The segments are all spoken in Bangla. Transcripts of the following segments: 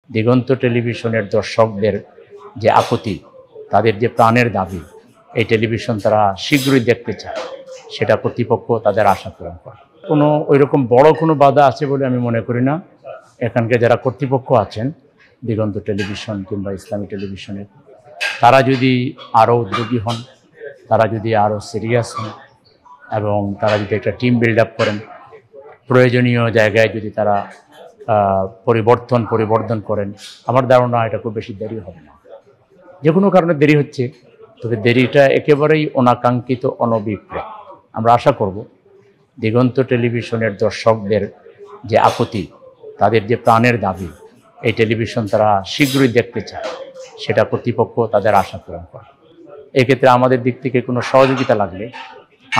দিগন্ত টেলিভিশনের দর্শকদের যে আপত্তি, তাদের যে প্রাণের দাবি, এই টেলিভিশন তারা শীঘ্রই দেখতে চায়, সেটা কর্তৃপক্ষ তাদের আশা পূরণ করে। কোনো ওইরকম বড় কোনো বাধা আছে বলে আমি মনে করি না। এখানকার যারা কর্তৃপক্ষ আছেন দিগন্ত টেলিভিশন কিংবা ইসলামী টেলিভিশনের, তারা যদি আরও উদ্যোগী হন, তারা যদি আরও সিরিয়াস হন এবং তারা যদি একটা টিম বিল্ড আপ করেন, প্রয়োজনীয় জায়গায় যদি তারা পরিবর্তন করেন, আমার ধারণা এটা খুব বেশি দেরি হবে না। যে কোনো কারণে দেরি হচ্ছে, তবে দেরিটা একেবারেই অনাকাঙ্ক্ষিত, অনভিপ্রেত। আমরা আশা করব দিগন্ত টেলিভিশনের দর্শকদের যে আপত্তি, তাদের যে প্রাণের দাবি, এই টেলিভিশন তারা শীঘ্রই দেখতে চায়, সেটা কর্তৃপক্ষ তাদের আশা পূরণ করে। এক্ষেত্রে আমাদের দিক থেকে কোনো সহযোগিতা লাগলে,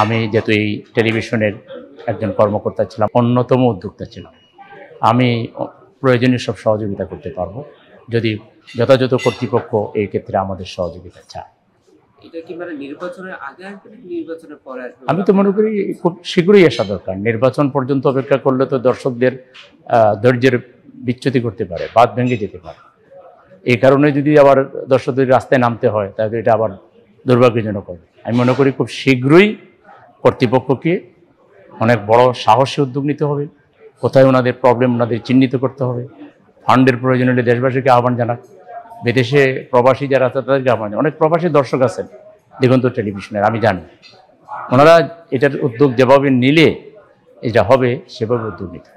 আমি যেহেতু এই টেলিভিশনের একজন কর্মকর্তা ছিলাম, অন্যতম উদ্যোক্তা ছিলাম, আমি প্রয়োজনীয় সব সহযোগিতা করতে পারবো যদি যথাযথ কর্তৃপক্ষ এই ক্ষেত্রে আমাদের সহযোগিতা চায়। এটা কি মানে নির্বাচনের আগে আসবে নাকি নির্বাচনের পরে আসবে? আমি তো মনে করি খুব শীঘ্রই আসা দরকার। নির্বাচন পর্যন্ত অপেক্ষা করলে তো দর্শকদের ধৈর্যের বিচ্যুতি করতে পারে, বাঁধ ভেঙে যেতে পারে। এই কারণে যদি আবার দর্শকদের রাস্তায় নামতে হয়, তাহলে এটা আবার দুর্ভাগ্যজনক হবে। আমি মনে করি খুব শীঘ্রই কর্তৃপক্ষকে অনেক বড় সাহসী উদ্যোগ নিতে হবে। কোথায় ওনাদের প্রবলেম, ওনাদের চিহ্নিত করতে হবে। ফান্ডের প্রয়োজন হলে দেশবাসীকে আহ্বান জানাক, বিদেশে প্রবাসী যারা আছে তাদেরকে আহ্বান জানাক। অনেক প্রবাসী দর্শক আছেন দিগন্ত টেলিভিশনের, আমি জানি। ওনারা এটার উদ্যোগ যেভাবে নিলে এটা হবে, সেভাবে উদ্যোগ নিতে।